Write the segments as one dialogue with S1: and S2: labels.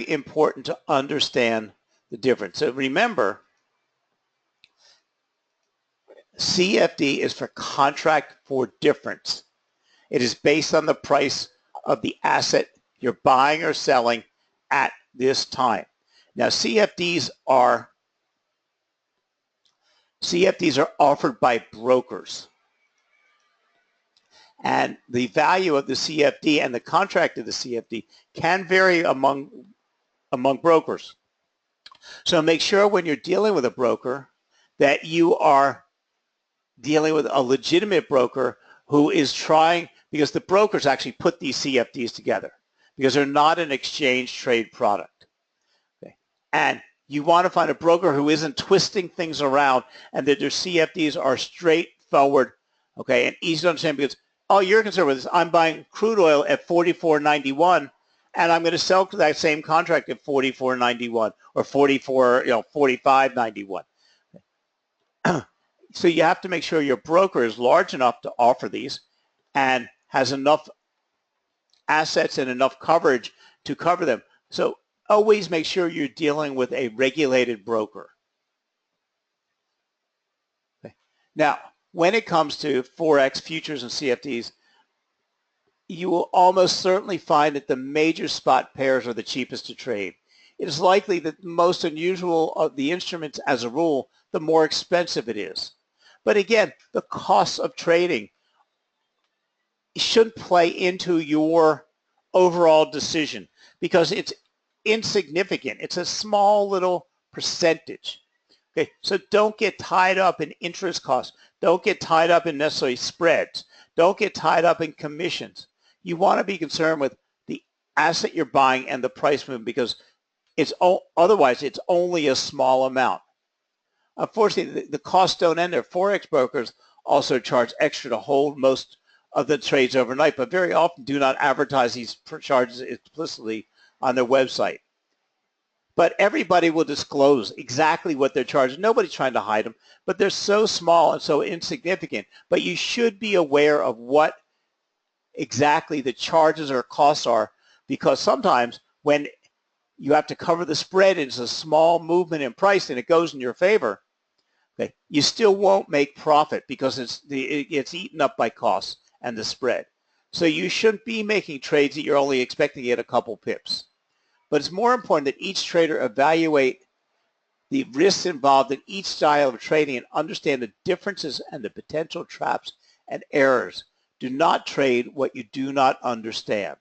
S1: important to understand the difference. So remember, CFD is for contract for difference. It is based on the price of the asset you're buying or selling at this time. Now, CFDs are offered by brokers. And the value of the CFD and the contract of the CFD can vary among brokers. So make sure when you're dealing with a broker that you are dealing with a legitimate broker who is trying, because the brokers actually put these CFDs together because they're not an exchange trade product. Okay. And you want to find a broker who isn't twisting things around and that their CFDs are straightforward, okay, and easy to understand because, oh, you're concerned with this. I'm buying crude oil at $44.91 and I'm going to sell that same contract at $44.91 or $45.91. So you have to make sure your broker is large enough to offer these and has enough assets and enough coverage to cover them. So always make sure you're dealing with a regulated broker. Okay. Now, when it comes to Forex, futures, and CFDs, you will almost certainly find that the major spot pairs are the cheapest to trade. It is likely that the most unusual of the instruments, as a rule, the more expensive it is. But again, the costs of trading shouldn't play into your overall decision because it's insignificant. It's a small little percentage. Okay, so don't get tied up in interest costs. Don't get tied up in necessarily spreads. Don't get tied up in commissions. You want to be concerned with the asset you're buying and the price movement because otherwise it's only a small amount. Unfortunately, the costs don't end there. Forex brokers also charge extra to hold most of the trades overnight, but very often do not advertise these charges explicitly on their website. But everybody will disclose exactly what they're charging. Nobody's trying to hide them, but they're so small and so insignificant. But you should be aware of what exactly the charges or costs are because sometimes when you have to cover the spread, it's a small movement in price and it goes in your favor. Okay, you still won't make profit because it gets eaten up by costs and the spread. So you shouldn't be making trades that you're only expecting to get a couple pips. But it's more important that each trader evaluate the risks involved in each style of trading and understand the differences and the potential traps and errors. Do not trade what you do not understand.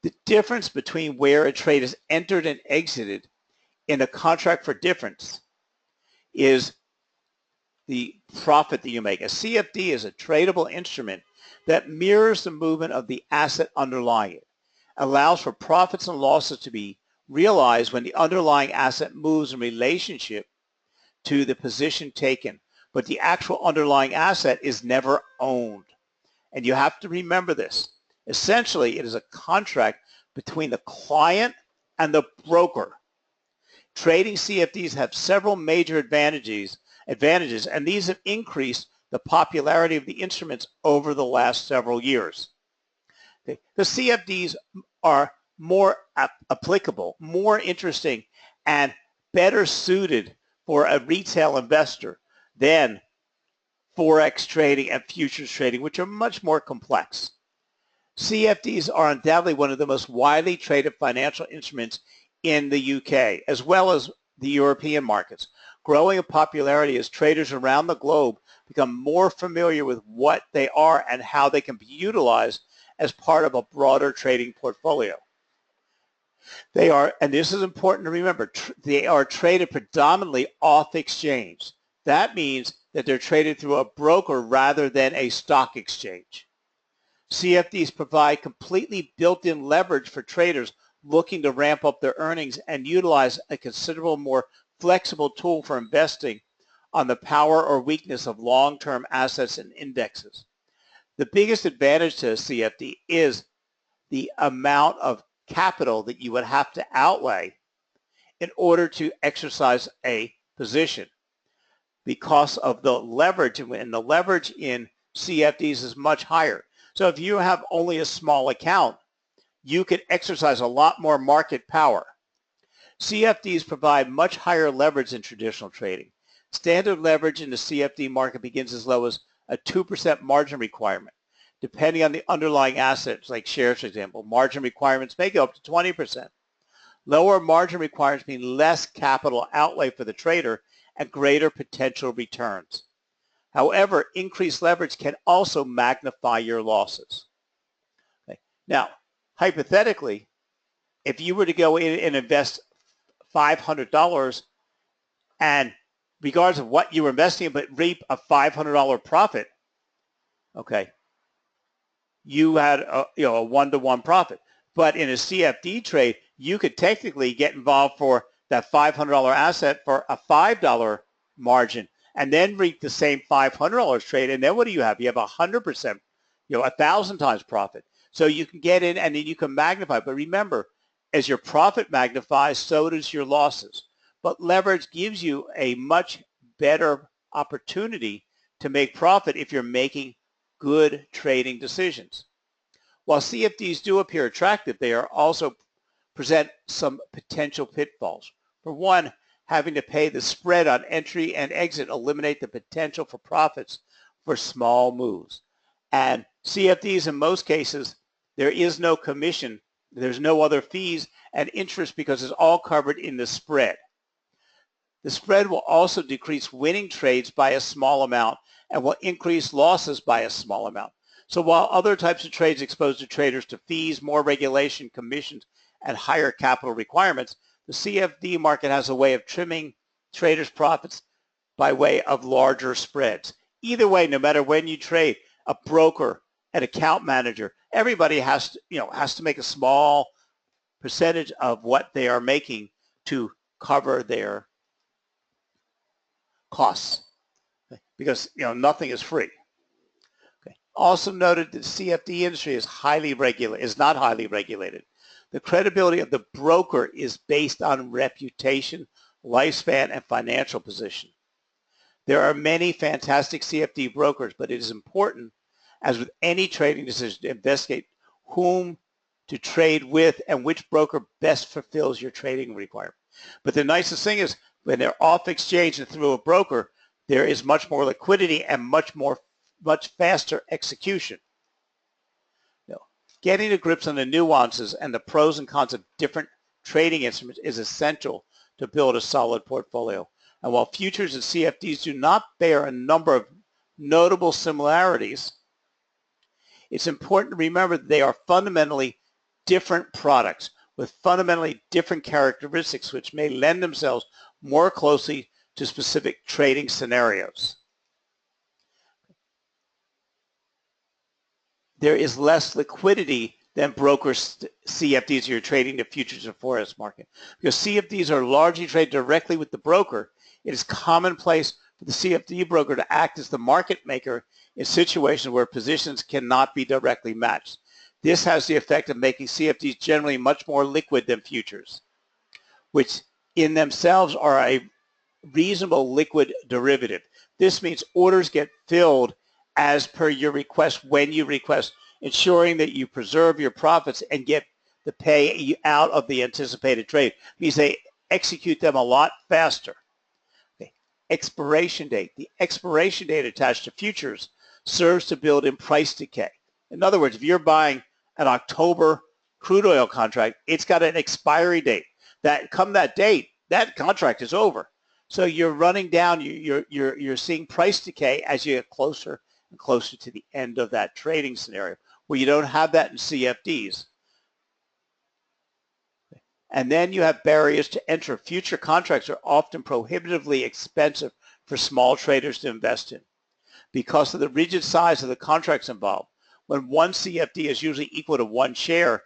S1: The difference between where a trade is entered and exited in a contract for difference is the profit that you make. A CFD is a tradable instrument that mirrors the movement of the asset underlying it, allows for profits and losses to be realized when the underlying asset moves in relationship to the position taken, but the actual underlying asset is never owned. And you have to remember this. Essentially, it is a contract between the client and the broker. Trading CFDs have several major advantages, and these have increased the popularity of the instruments over the last several years. Okay. The CFDs are more applicable, more interesting, and better suited for a retail investor than Forex trading and futures trading, which are much more complex. CFDs are undoubtedly one of the most widely traded financial instruments in the UK, as well as the European markets, growing in popularity as traders around the globe become more familiar with what they are and how they can be utilized as part of a broader trading portfolio. They are, and this is important to remember, they are traded predominantly off exchange. That means that they're traded through a broker rather than a stock exchange. CFDs provide completely built-in leverage for traders looking to ramp up their earnings and utilize a considerable more flexible tool for investing on the power or weakness of long-term assets and indexes. The biggest advantage to a CFD is the amount of capital that you would have to outlay in order to exercise a position because of the leverage, and the leverage in CFDs is much higher. So if you have only a small account, you can exercise a lot more market power. CFDs provide much higher leverage than traditional trading. Standard leverage in the CFD market begins as low as a 2% margin requirement. Depending on the underlying assets, like shares, for example, margin requirements may go up to 20%. Lower margin requirements mean less capital outlay for the trader and greater potential returns. However, increased leverage can also magnify your losses. Okay. Now, hypothetically, if you were to go in and invest $500 and regardless of what you were investing in, but reap a $500 profit, okay, you had a one-to-one profit. But in a CFD trade, you could technically get involved for that $500 asset for a $5 margin and then reap the same $500 trade. And then what do you have? You have 100%, 1,000 times profit. So you can get in and then you can magnify. But remember, as your profit magnifies, so does your losses. But leverage gives you a much better opportunity to make profit if you're making good trading decisions. While CFDs do appear attractive, they are also present some potential pitfalls. For one, having to pay the spread on entry and exit eliminate the potential for profits for small moves. And CFDs, in most cases, there is no commission, there's no other fees and interest because it's all covered in the spread. The spread will also decrease winning trades by a small amount and will increase losses by a small amount. So while other types of trades expose the traders to fees, more regulation, commissions, and higher capital requirements, the CFD market has a way of trimming traders' profits by way of larger spreads. Either way, no matter when you trade, a broker, an account manager, everybody has to make a small percentage of what they are making to cover their costs, because nothing is free. Okay. Also noted that the CFD industry is not highly regulated. The credibility of the broker is based on reputation, lifespan, and financial position. There are many fantastic CFD brokers, but it is important, as with any trading decision, to investigate whom to trade with and which broker best fulfills your trading requirement. But the nicest thing is when they're off exchange and through a broker, there is much more liquidity and much faster execution. Getting to grips on the nuances and the pros and cons of different trading instruments is essential to build a solid portfolio. And while futures and CFDs do not bear a number of notable similarities, it's important to remember that they are fundamentally different products with fundamentally different characteristics which may lend themselves more closely to specific trading scenarios. There is less liquidity than brokers CFDs you're trading the futures and forex market. Because CFDs are largely traded directly with the broker, it is commonplace for the CFD broker to act as the market maker in situations where positions cannot be directly matched. This has the effect of making CFDs generally much more liquid than futures, which in themselves are a reasonable liquid derivative. This means orders get filled as per your request when you request, ensuring that you preserve your profits and get the pay out of the anticipated trade. It means they execute them a lot faster. Okay. Expiration date. The expiration date attached to futures serves to build in price decay. In other words, if you're buying an October crude oil contract, it's got an expiry date. That come that date, that contract is over. So you're running down, you're seeing price decay as you get closer and closer to the end of that trading scenario, where you don't have that in CFDs. And then you have barriers to enter. Future contracts are often prohibitively expensive for small traders to invest in because of the rigid size of the contracts involved. When one CFD is usually equal to one share,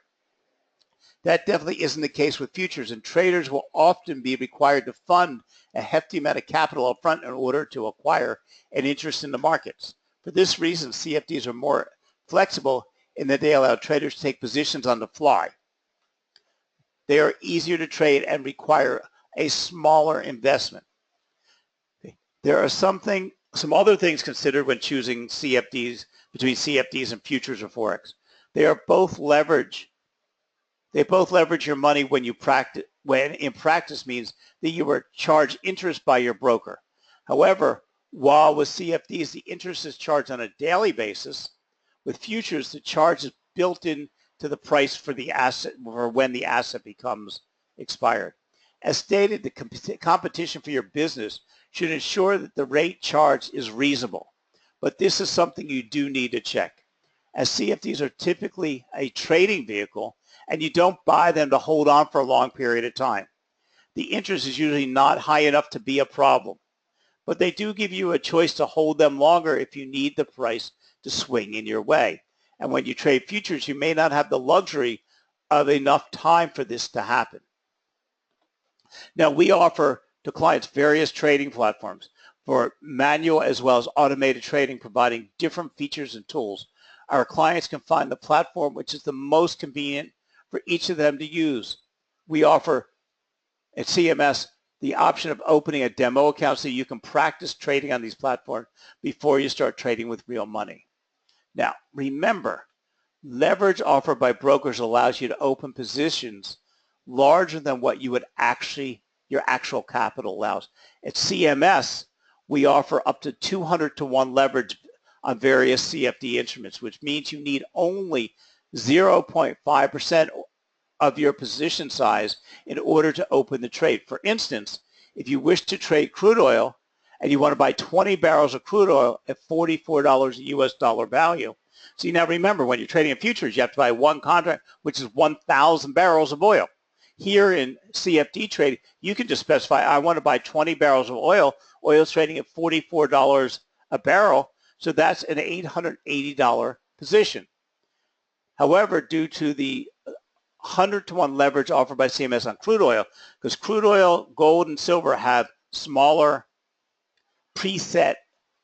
S1: that definitely isn't the case with futures, and traders will often be required to fund a hefty amount of capital up front in order to acquire an interest in the markets. For this reason, CFDs are more flexible in that they allow traders to take positions on the fly. They are easier to trade and require a smaller investment. There are some other things considered when choosing CFDs between CFDs and futures or forex. They are both leverage They both leverage your money when in practice means that you are charged interest by your broker. However, while with CFDs, the interest is charged on a daily basis, with futures, the charge is built into the price for the asset or when the asset becomes expired. As stated, the competition for your business should ensure that the rate charged is reasonable, but this is something you do need to check, as CFDs are typically a trading vehicle and you don't buy them to hold on for a long period of time. The interest is usually not high enough to be a problem, but they do give you a choice to hold them longer if you need the price to swing in your way. And when you trade futures, you may not have the luxury of enough time for this to happen. Now, we offer to clients various trading platforms for manual as well as automated trading, providing different features and tools. Our clients can find the platform which is the most convenient for each of them to use. We offer at CMS the option of opening a demo account so you can practice trading on these platforms before you start trading with real money. Now, remember, leverage offered by brokers allows you to open positions larger than what you would your actual capital allows. At CMS, we offer up to 200-to-1 leverage on various CFD instruments, which means you need only 0.5% of your position size in order to open the trade. For instance, if you wish to trade crude oil and you want to buy 20 barrels of crude oil at $44 US dollar value. See, now remember, when you're trading in futures, you have to buy one contract, which is 1,000 barrels of oil. Here in CFD trading, you can just specify, I want to buy 20 barrels of oil. Oil's trading at $44 a barrel, so that's an $880 position. However, due to the 100-to-1 leverage offered by CMS on crude oil, because crude oil, gold, and silver have smaller preset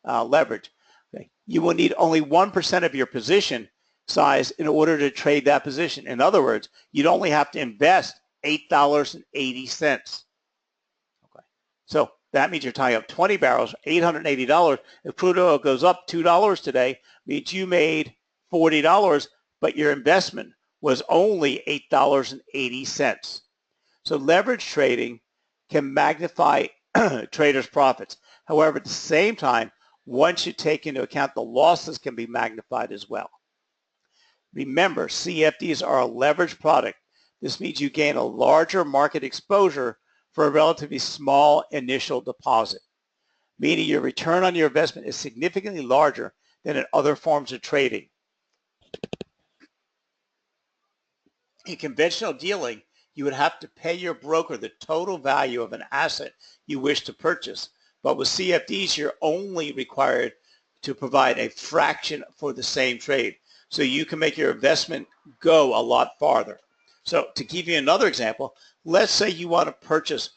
S1: leverage, okay, you will need only 1% of your position size in order to trade that position. In other words, you'd only have to invest $8.80. Okay, so that means you're tying up 20 barrels, $880. If crude oil goes up $2 today, means you made $40, but your investment was only $8.80. So leverage trading can magnify traders' profits. However, at the same time, once you take into account the losses can be magnified as well. Remember, CFDs are a leveraged product. This means you gain a larger market exposure for a relatively small initial deposit, meaning your return on your investment is significantly larger than in other forms of trading. In conventional dealing, you would have to pay your broker the total value of an asset you wish to purchase. But with CFDs, you're only required to provide a fraction for the same trade. So you can make your investment go a lot farther. So to give you another example, let's say you want to purchase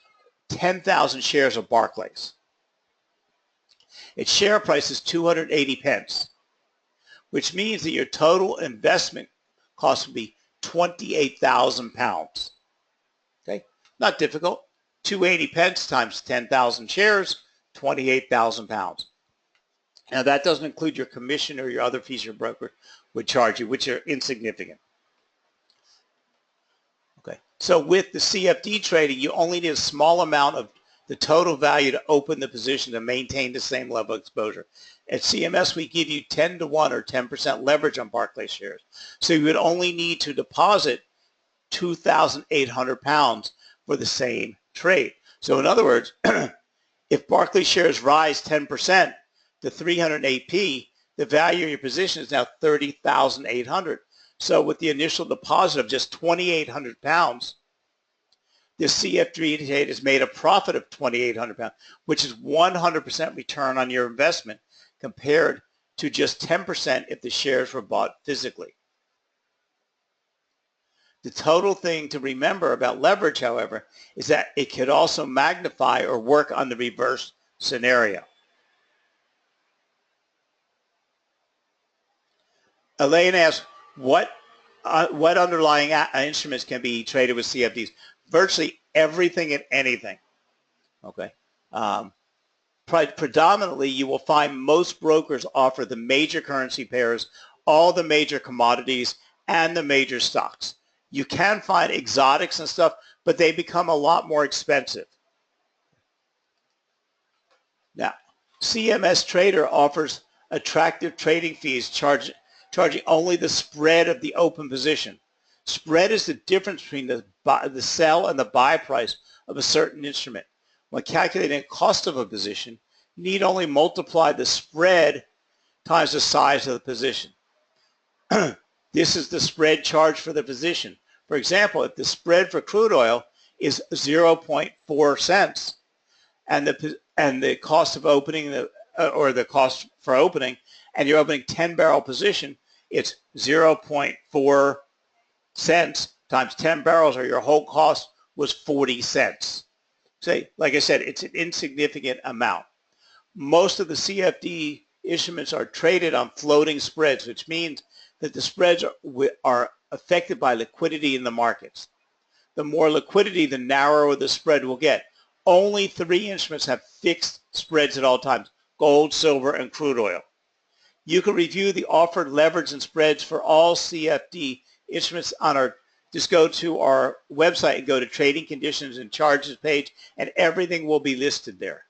S1: 10,000 shares of Barclays. Its share price is 280 pence, which means that your total investment cost would be £28,000. Okay, not difficult. 280 pence times 10,000 shares, £28,000. Now that doesn't include your commission or your other fees your broker would charge you, which are insignificant. Okay, so with the CFD trading, you only need a small amount of the total value to open the position to maintain the same level of exposure. At CMS, we give you 10-to-1 or 10% leverage on Barclays shares. So you would only need to deposit £2,800 for the same trade. So in other words, if Barclays shares rise 10% to 308p, the value of your position is now $30,800. So with the initial deposit of just £2,800, the CFD trade has made a profit of £2,800, which is 100% return on your investment compared to just 10% if the shares were bought physically. The total thing to remember about leverage, however, is that it could also magnify or work on the reverse scenario. Elaine asks, what underlying instruments can be traded with CFDs? Virtually everything and anything. Okay. Predominantly, you will find most brokers offer the major currency pairs, all the major commodities, and the major stocks. You can find exotics and stuff, but they become a lot more expensive. Now, CMS Trader offers attractive trading fees charging only the spread of the open position. Spread is the difference between the sell and the buy price of a certain instrument. When calculating the cost of a position, you need only multiply the spread times the size of the position. This is the spread charged for the position. For example, if the spread for crude oil is 0.4 cents and the cost of opening the cost for opening, and you're opening 10-barrel position, it's 0.4 cents times 10 barrels, or your whole cost was 40 cents. Say, like I said, it's an insignificant amount. Most of the CFD instruments are traded on floating spreads, which means that the spreads are affected by liquidity in the markets. The more liquidity, the narrower the spread will get. Only 3 instruments have fixed spreads at all times: gold, silver, and crude oil. You can review the offered leverage and spreads for all CFD instruments on just go to our website and go to Trading Conditions and Charges page, and everything will be listed there.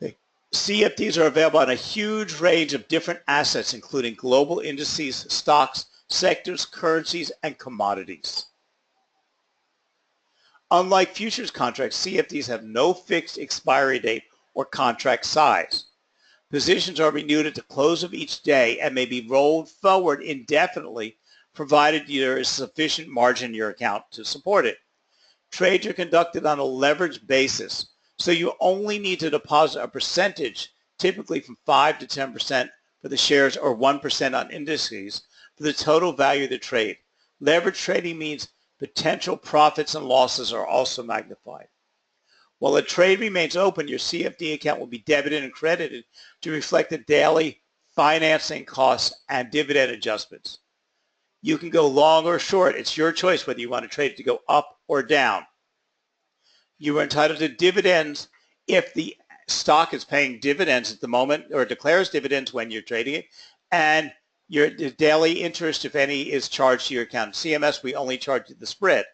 S1: Okay. CFDs are available on a huge range of different assets, including global indices, stocks, sectors, currencies, and commodities. Unlike futures contracts, CFDs have no fixed expiry date or contract size. Positions are renewed at the close of each day and may be rolled forward indefinitely, provided there is sufficient margin in your account to support it. Trades are conducted on a leveraged basis, so you only need to deposit a percentage, typically from 5 to 10% for the shares or 1% on indices, for the total value of the trade. Leverage trading means potential profits and losses are also magnified. While a trade remains open, your CFD account will be debited and credited to reflect the daily financing costs and dividend adjustments. You can go long or short. It's your choice whether you want to trade it to go up or down. You are entitled to dividends if the stock is paying dividends at the moment, or declares dividends when you're trading it, and the daily interest, if any, is charged to your account. CMS, we only charge you the spread.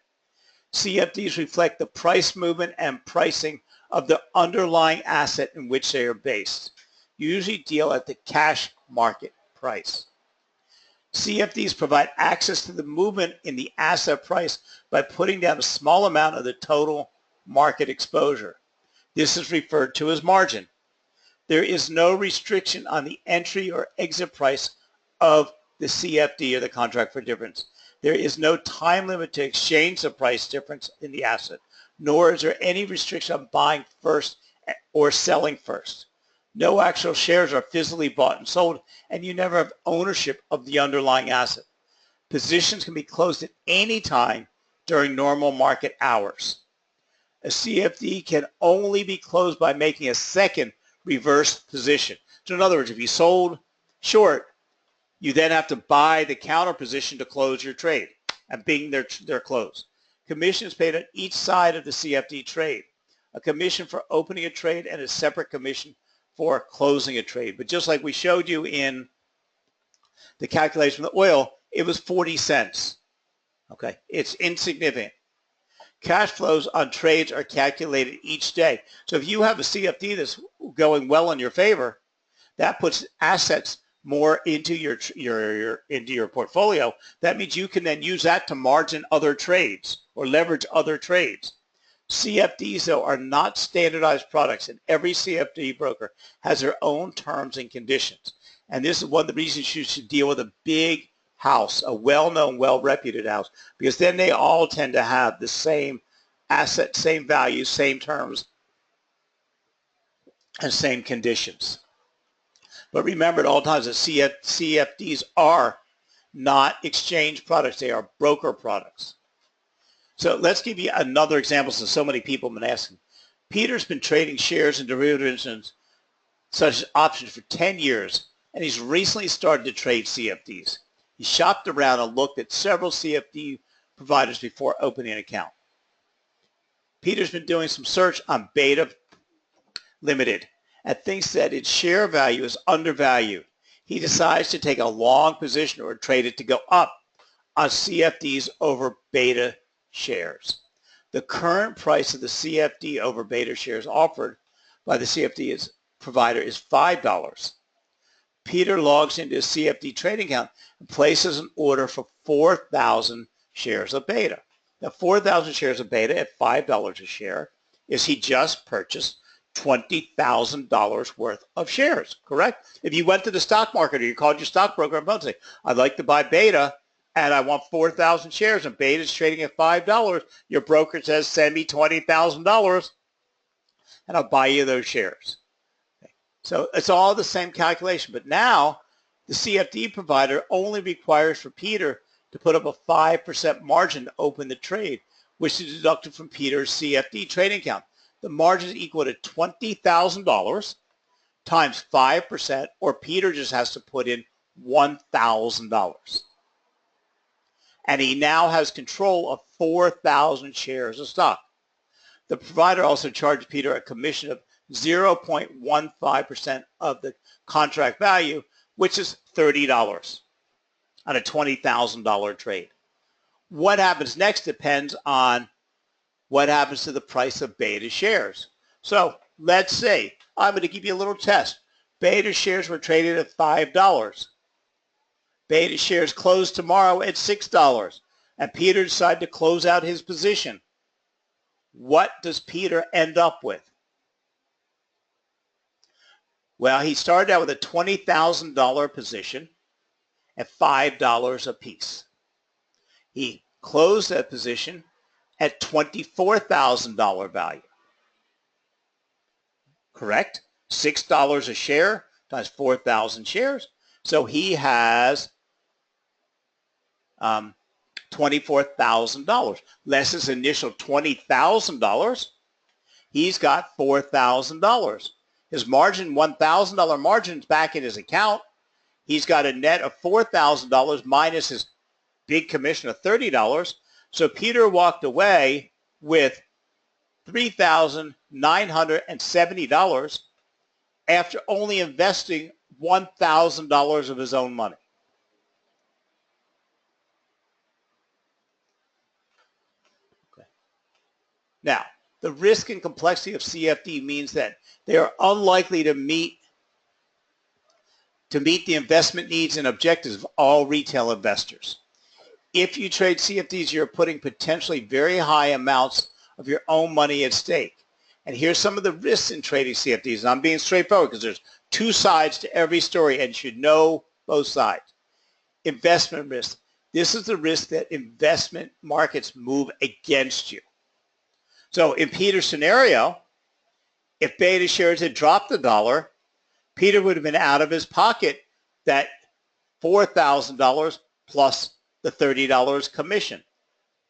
S1: CFDs reflect the price movement and pricing of the underlying asset in which they are based. You usually deal at the cash market price. CFDs provide access to the movement in the asset price by putting down a small amount of the total market exposure. This is referred to as margin. There is no restriction on the entry or exit price of the CFD, or the contract for difference. There is no time limit to exchange the price difference in the asset, nor is there any restriction on buying first or selling first. No actual shares are physically bought and sold, and you never have ownership of the underlying asset. Positions can be closed at any time during normal market hours. A CFD can only be closed by making a second reverse position. So in other words, if you sold short, you then have to buy the counter position to close your trade, and bing, they're closed. Commission is paid on each side of the CFD trade. A commission for opening a trade and a separate commission for closing a trade. But just like we showed you in the calculation of the oil, it was 40 cents. Okay, it's insignificant. Cash flows on trades are calculated each day. So if you have a CFD that's going well in your favor, that puts assets more into your portfolio. That means you can then use that to margin other trades or leverage other trades. CFDs, though, are not standardized products, and every CFD broker has their own terms and conditions. And this is one of the reasons you should deal with a big house, a well-known, well-reputed house, because then they all tend to have the same asset, same value, same terms, and same conditions. But remember at all times that CFDs are not exchange products. They are broker products. So let's give you another example, since so many people have been asking. Peter's been trading shares and derivatives such as options for 10 years, and he's recently started to trade CFDs. He shopped around and looked at several CFD providers before opening an account. Peter's been doing some search on Beta Limited and thinks that its share value is undervalued. He decides to take a long position or trade it to go up. on CFDs over beta shares. The current price of the CFD over beta shares offered by the CFD provider is $5. Peter logs into his CFD trading account and places an order for 4,000 shares of beta. Now, 4,000 shares of beta at $5 a share is he just purchased $20,000 worth of shares, correct? If you went to the stock market or you called your stockbroker up and said, I'd like to buy beta and I want 4,000 shares and beta is trading at $5, your broker says, send me $20,000 and I'll buy you those shares. So it's all the same calculation, but now the CFD provider only requires for Peter to put up a 5% margin to open the trade, which is deducted from Peter's CFD trading account. The margin is equal to $20,000 times 5%, or Peter just has to put in $1,000. And he now has control of 4,000 shares of stock. The provider also charged Peter a commission of 0.15% of the contract value, which is $30 on a $20,000 trade. What happens next depends on what happens to the price of beta shares. So let's say, I'm going to give you a little test. Beta shares were traded at $5. Beta shares closed tomorrow at $6, and Peter decided to close out his position. What does Peter end up with? Well, he started out with a $20,000 position at $5 a piece. He closed that position at $24,000 value. Correct? $6 a share times 4,000 shares. So he has $24,000. Less his initial $20,000, he's got $4,000. His margin, $1,000 margin is back in his account. He's got a net of $4,000 minus his big commission of $30. So Peter walked away with $3,970 after only investing $1,000 of his own money. Okay. Now, the risk and complexity of CFD means that they are unlikely to meet the investment needs and objectives of all retail investors. If you trade CFDs, you're putting potentially very high amounts of your own money at stake. And here's some of the risks in trading CFDs. And I'm being straightforward because there's two sides to every story and you should know both sides. Investment risk. This is the risk that investment markets move against you. So in Peter's scenario, if beta shares had dropped $1, Peter would have been out of his pocket that $4,000 plus the $30 commission.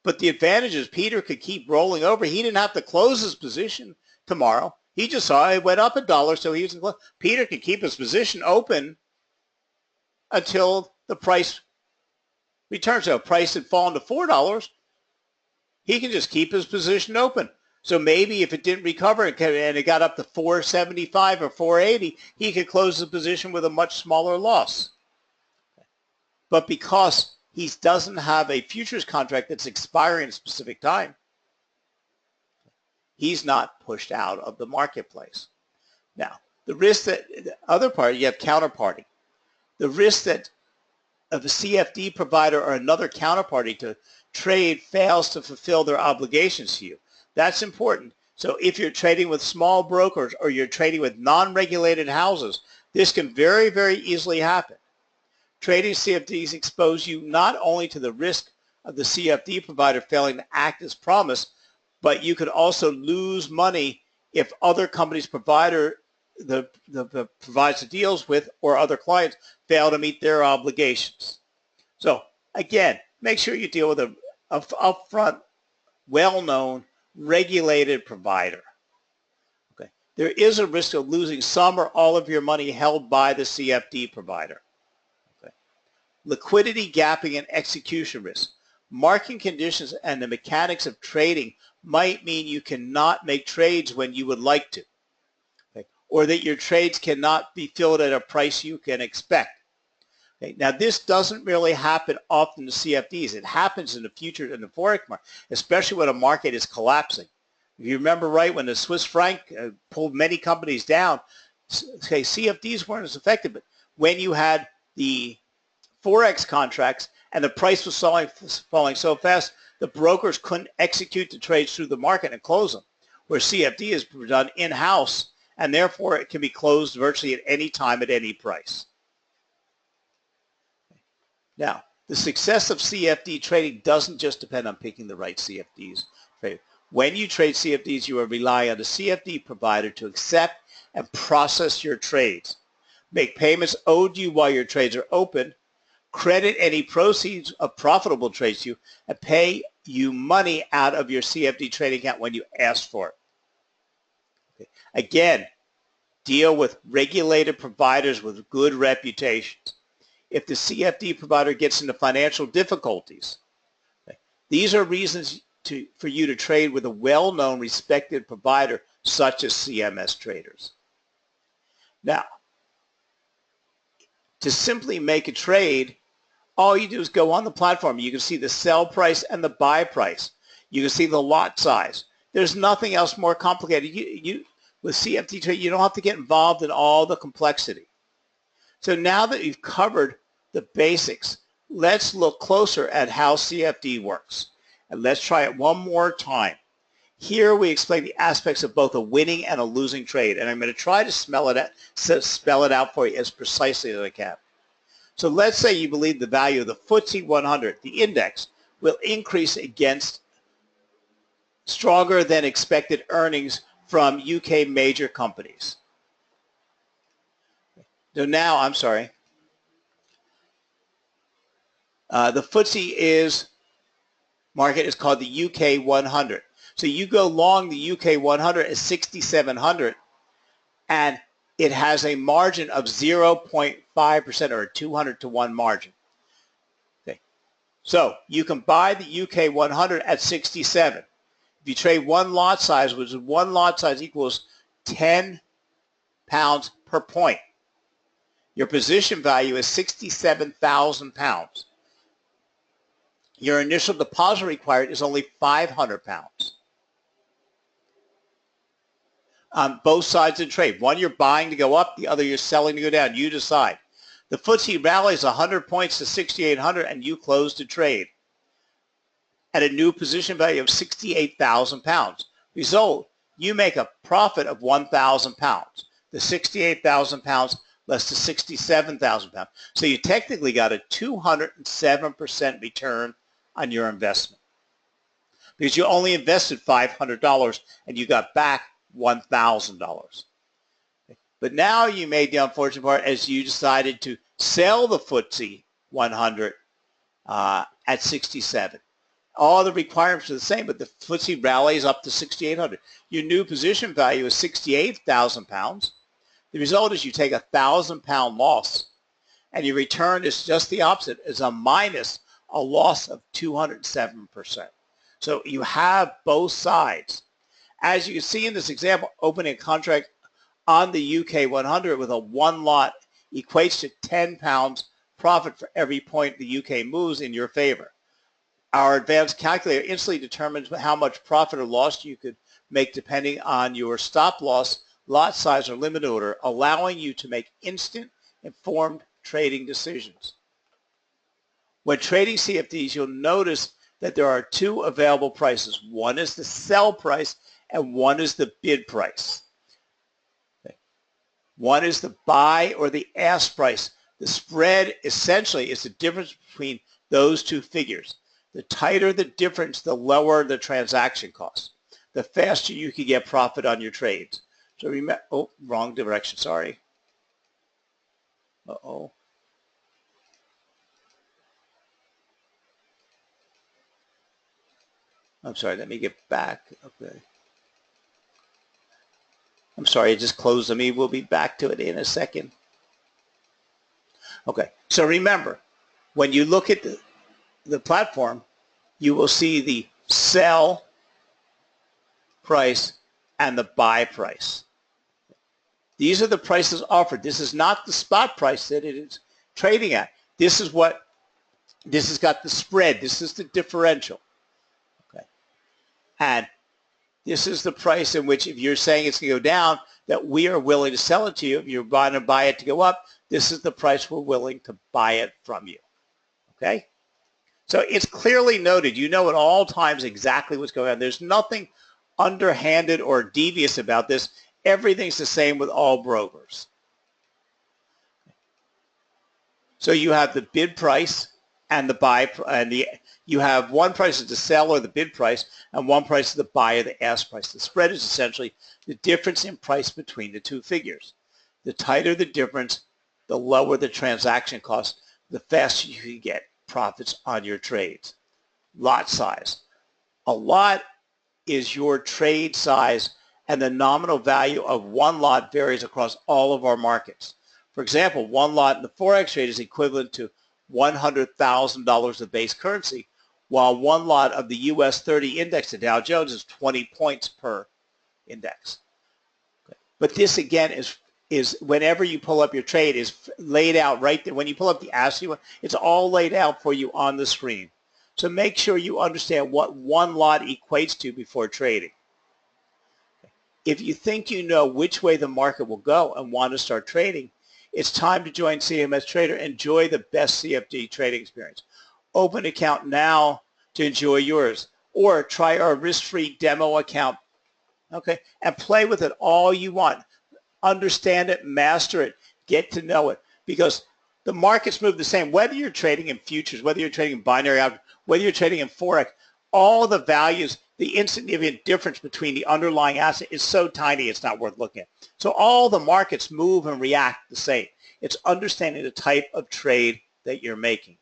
S1: But the advantage is Peter could keep rolling over. He didn't have to close his position tomorrow. He just saw it went up $1, so he was Peter could keep his position open until the price returns. So if price had fallen to $4, he can just keep his position open. So maybe if it didn't recover and it got up to $4.75 or $4.80, he could close the position with a much smaller loss. But because he doesn't have a futures contract that's expiring at a specific time, he's not pushed out of the marketplace. Now, the risk that the other part, you have counterparty. The risk that of a CFD provider or another counterparty to trade fails to fulfill their obligations to you. That's important. So if you're trading with small brokers or you're trading with non-regulated houses, this can very, very easily happen. Trading CFDs expose you not only to the risk of the CFD provider failing to act as promised, but you could also lose money if other companies provides the deals with or other clients fail to meet their obligations. So again, make sure you deal with an upfront, well-known, regulated provider. Okay. There is a risk of losing some or all of your money held by the CFD provider. Okay. Liquidity gapping and execution risk. Market conditions and the mechanics of trading might mean you cannot make trades when you would like to, okay, or that your trades cannot be filled at a price you can expect. Okay, now this doesn't really happen often to CFDs. It happens in the future in the forex market, especially when a market is collapsing. If you remember right, when the Swiss franc pulled many companies down, okay, CFDs weren't as effective, but when you had the forex contracts and the price was falling so fast, the brokers couldn't execute the trades through the market and close them, where CFD is done in-house, and therefore it can be closed virtually at any time at any price. Now, the success of CFD trading doesn't just depend on picking the right CFDs. When you trade CFDs, you are relying on the CFD provider to accept and process your trades, make payments owed you while your trades are open, credit any proceeds of profitable trades to you, and pay you money out of your CFD trading account when you ask for it. Okay. Again, deal with regulated providers with good reputations. If the CFD provider gets into financial difficulties, okay, these are reasons for you to trade with a well-known, respected provider such as CMS Traders. Now, to simply make a trade, all you do is go on the platform. You can see the sell price and the buy price. You can see the lot size. There's nothing else more complicated. With CFD trade, you don't have to get involved in all the complexity. So now that you've covered the basics, let's look closer at how CFD works. And let's try it one more time. Here we explain the aspects of both a winning and a losing trade, and I'm going to try to spell it out for you as precisely as I can. So let's say you believe the value of the FTSE 100, the index, will increase against stronger than expected earnings from UK major companies. So now, I'm sorry, the FTSE market is called the UK 100. So you go long the UK 100 at 6,700, and it has a margin of 0.5% or a 200 to 1 margin. Okay. So you can buy the UK 100 at 67. If you trade one lot size, which is one lot size equals 10 pounds per point, your position value is 67,000 pounds. Your initial deposit required is only 500 pounds. On both sides of the trade. One you're buying to go up, the other you're selling to go down. You decide. The FTSE rallies 100 points to 6,800 and you close the trade at a new position value of 68,000 pounds. Result, you make a profit of 1,000 pounds. The 68,000 pounds less the 67,000 pounds. So you technically got a 207% return on your investment because you only invested $500 and you got back $1,000. But now you made the unfortunate part as you decided to sell the FTSE 100 at 67. All the requirements are the same, but the FTSE rallies up to 6,800. Your new position value is 68,000 pounds. The result is you take a 1,000-pound loss, and your return is just the opposite, is a minus a loss of 207%. So you have both sides. As you can see in this example, opening a contract on the UK 100 with a one lot equates to 10 pounds profit for every point the UK moves in your favor. Our advanced calculator instantly determines how much profit or loss you could make depending on your stop loss, lot size, or limit order, allowing you to make instant, informed trading decisions. When trading CFDs, you'll notice that there are two available prices. One is the sell price and one is the bid price. Okay. One is the buy or the ask price. The spread essentially is the difference between those two figures. The tighter the difference, the lower the transaction cost. The faster you can get profit on your trades. So remember, oh, wrong direction, sorry. Uh-oh. I'm sorry, let me get back. Okay. I'm sorry, it just closed on me. We'll be back to it in a second. Okay, so remember, when you look at the platform, you will see the sell price and the buy price. These are the prices offered. This is not the spot price that it is trading at. This has got the spread. This is the differential. Okay. And this is the price in which, if you're saying it's going to go down, that we are willing to sell it to you. If you're going to buy it to go up, this is the price we're willing to buy it from you. Okay? So it's clearly noted. You know at all times exactly what's going on. There's nothing underhanded or devious about this. Everything's the same with all brokers. So you have the bid price and the buy, and you have one price is the sell or the bid price, and one price is the buy or the ask price. The spread is essentially the difference in price between the two figures. The tighter the difference, the lower the transaction cost, the faster you can get profits on your trades. Lot size. A lot is your trade size, and the nominal value of one lot varies across all of our markets. For example, one lot in the Forex trade is equivalent to $100,000 of base currency, while one lot of the US 30 index, the Dow Jones, is 20 points per index. Okay. But this again is whenever you pull up your trade is laid out right there. When you pull up the ASCII one, it's all laid out for you on the screen. So make sure you understand what one lot equates to before trading. If you think you know which way the market will go and want to start trading, it's time to join CMS Trader. Enjoy the best CFD trading experience. Open an account now to enjoy yours, or try our risk-free demo account, okay, and play with it all you want. Understand it, master it, get to know it, because the markets move the same. Whether you're trading in futures, whether you're trading in binary options, whether you're trading in Forex, all the values, the insignificant difference between the underlying asset is so tiny it's not worth looking at. So all the markets move and react the same. It's understanding the type of trade that you're making.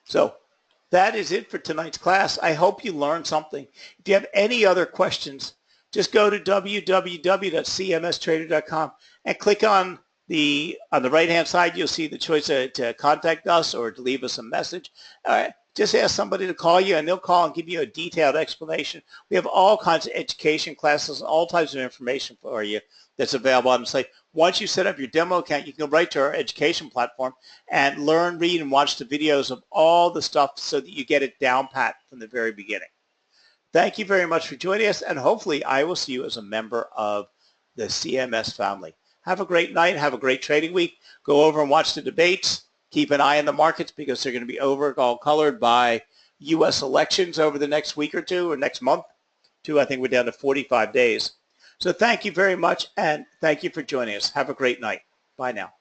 S1: So that is it for tonight's class. I hope you learned something. If you have any other questions, just go to www.cmstrader.com and click on the right-hand side. You'll see the choice to contact us or to leave us a message. All right, just ask somebody to call you, and they'll call and give you a detailed explanation. We have all kinds of education classes, all types of information for you that's available on the site. Once you set up your demo account, you can go right to our education platform and learn, read, and watch the videos of all the stuff so that you get it down pat from the very beginning. Thank you very much for joining us, and hopefully I will see you as a member of the CMS family. Have a great night. Have a great trading week. Go over and watch the debates. Keep an eye on the markets because they're going to be all colored by U.S. elections over the next week or two, or next month. I think we're down to 45 days. So thank you very much, and thank you for joining us. Have a great night. Bye now.